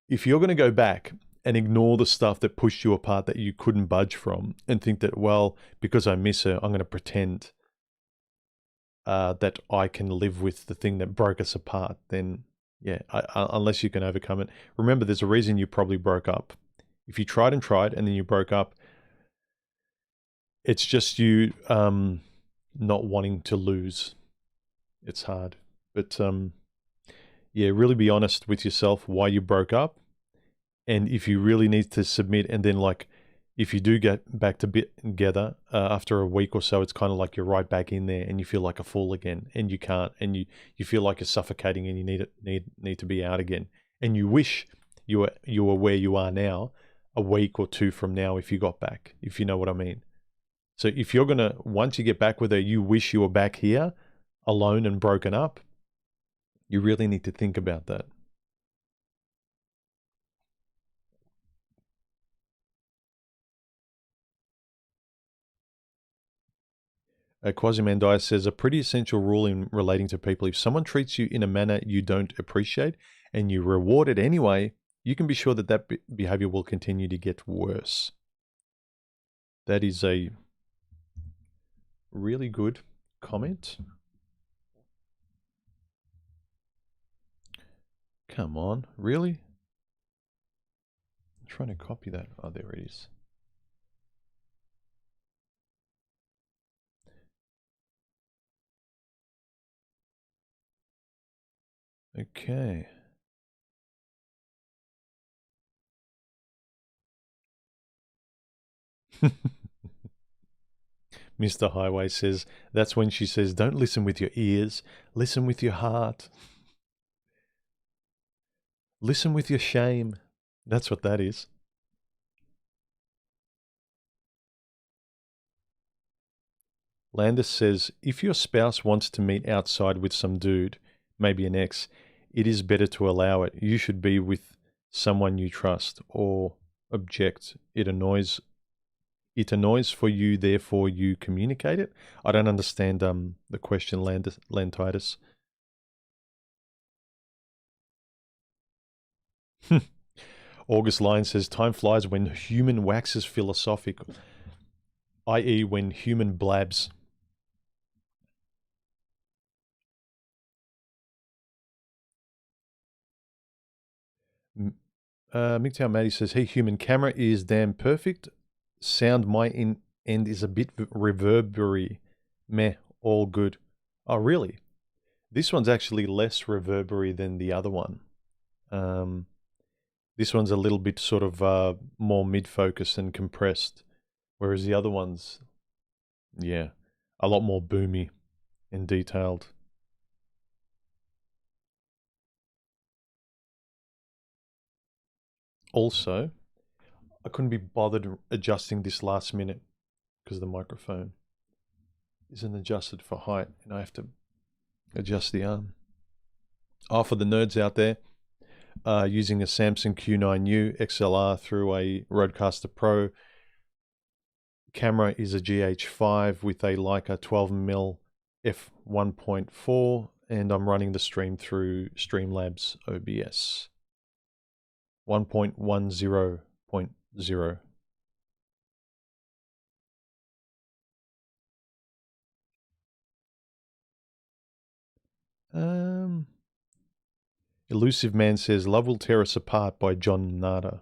if you're going to go back and ignore the stuff that pushed you apart that you couldn't budge from and think that, well, because I miss her, I'm going to pretend that I can live with the thing that broke us apart, then yeah, unless you can overcome it. Remember, there's a reason you probably broke up. If you tried and tried and then you broke up, it's just you not wanting to lose. It's hard. But yeah, really be honest with yourself why you broke up. And if you really need to submit, and then like, if you do get back together after a week or so, it's kind of like you're right back in there and you feel like a fool again, and you can't, and you feel like you're suffocating and you need to be out again. And you wish you were where you are now a week or two from now if you got back, if you know what I mean. So if you're gonna, once you get back with her, you wish you were back here alone and broken up, you really need to think about that. Quasimandias says, a pretty essential rule in relating to people: if someone treats you in a manner you don't appreciate and you reward it anyway, you can be sure that that behavior will continue to get worse. That is a really good comment. Come on, really? I'm trying to copy that. Oh, there it is. Okay. Mr. Highway says, that's when she says, don't listen with your ears, listen with your heart. Listen with your shame. That's what that is. Landis says, if your spouse wants to meet outside with some dude, maybe an ex, it is better to allow it. You should be with someone you trust, or object. It annoys for you, therefore you communicate it. I don't understand the question, Lantitis. August Line says, time flies when human waxes philosophical, i.e. when human blabs. MGTOW Maddie says, hey, human, camera is damn perfect. Sound my end is a bit reverbery. Meh, all good. Oh, really? This one's actually less reverbery than the other one. This one's a little bit sort of more mid-focus and compressed, whereas the other one's, yeah, a lot more boomy and detailed. Also, I couldn't be bothered adjusting this last minute because the microphone isn't adjusted for height and I have to adjust the arm. Oh, for the nerds out there, using a Samsung Q9U XLR through a Rodecaster Pro. Camera is a GH5 with a Leica 12mm f1.4, and I'm running the stream through Streamlabs OBS 1.10.0. Elusive Man says, Love Will Tear Us Apart by John Nada.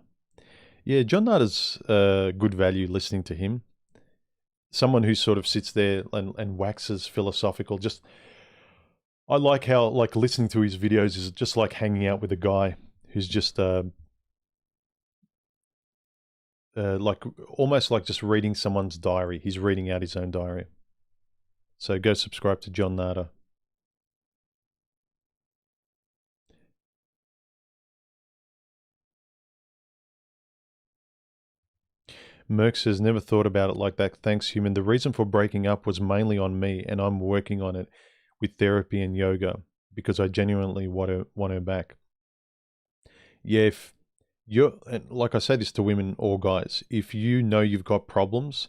Yeah, John Nada's good value listening to him. Someone who sort of sits there and waxes philosophical. Just, I like how, like, listening to his videos is just like hanging out with a guy who's just like almost like just reading someone's diary. He's reading out his own diary. So go subscribe to John Nada. Merck says, never thought about it like that. Thanks, human. The reason for breaking up was mainly on me, and I'm working on it with therapy and yoga because I genuinely want her back. Yeah, and like I say this to women or guys, if you know you've got problems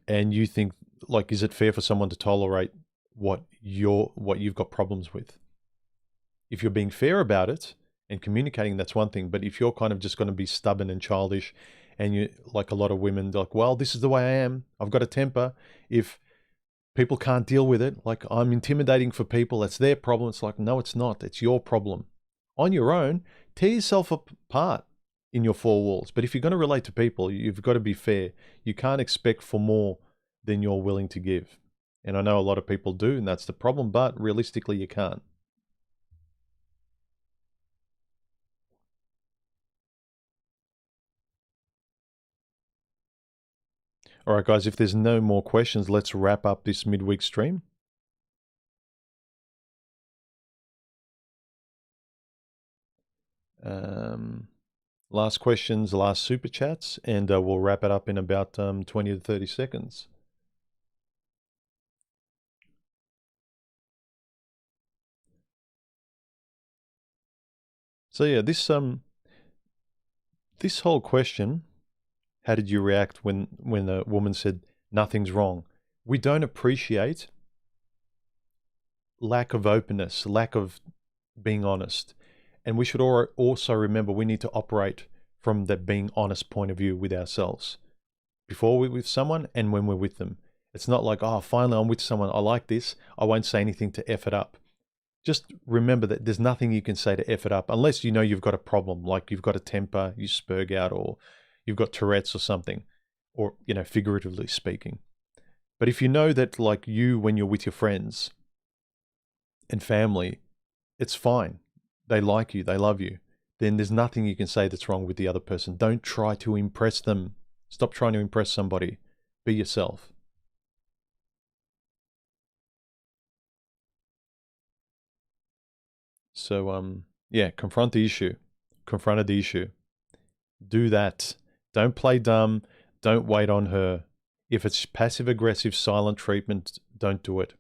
and you think, like, is it fair for someone to tolerate what you've got problems with? If you're being fair about it and communicating, that's one thing. But if you're kind of just going to be stubborn and childish, and you, like a lot of women, like, well, this is the way I am, I've got a temper. If people can't deal with it, like, I'm intimidating for people, that's their problem. It's like, no, it's not. It's your problem. On your own, tear yourself apart in your four walls. But if you're going to relate to people, you've got to be fair. You can't expect for more than you're willing to give. And I know a lot of people do, and that's the problem, but realistically, you can't. All right, guys, if there's no more questions, let's wrap up this midweek stream. Last questions, last super chats, and we'll wrap it up in about 20 to 30 seconds. So yeah, this whole question, how did you react when a woman said nothing's wrong? We don't appreciate lack of openness, lack of being honest. And we should also remember we need to operate from that being honest point of view with ourselves before we're with someone and when we're with them. It's not like, oh, finally I'm with someone, I like this, I won't say anything to F it up. Just remember that there's nothing you can say to F it up unless you know you've got a problem, like you've got a temper, you spurg out, or you've got Tourette's or something, or, you know, figuratively speaking. But if you know that, like, you, when you're with your friends and family, it's fine. They like you, they love you. Then there's nothing you can say that's wrong with the other person. Don't try to impress them. Stop trying to impress somebody. Be yourself. So, yeah, confront the issue. Confronted the issue. Do that. Don't play dumb. Don't wait on her. If it's passive-aggressive, silent treatment, don't do it.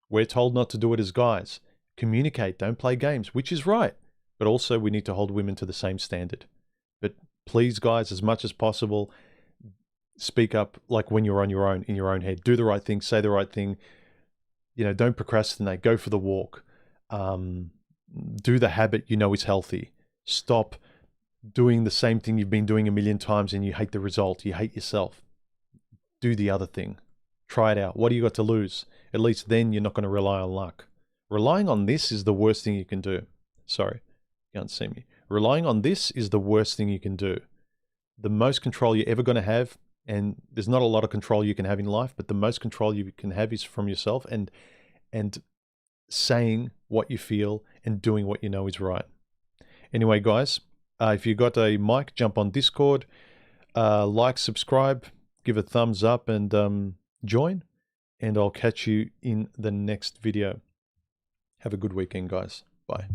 We're told not to do it as guys. Communicate, don't play games, which is right. But also we need to hold women to the same standard. But please, guys, as much as possible, speak up like when you're on your own, in your own head. Do the right thing, say the right thing. You know, don't procrastinate, go for the walk. Do the habit you know is healthy. Stop doing the same thing you've been doing a million times and you hate the result, you hate yourself. Do the other thing. Try it out. What do you got to lose? At least then you're not going to rely on luck. Relying on this is the worst thing you can do. Sorry, you can't see me. Relying on this is the worst thing you can do. The most control you're ever going to have, and there's not a lot of control you can have in life, but the most control you can have is from yourself and saying what you feel and doing what you know is right. Anyway, guys, if you got a mic, jump on Discord, like, subscribe, give a thumbs up, and join. And I'll catch you in the next video. Have a good weekend, guys. Bye.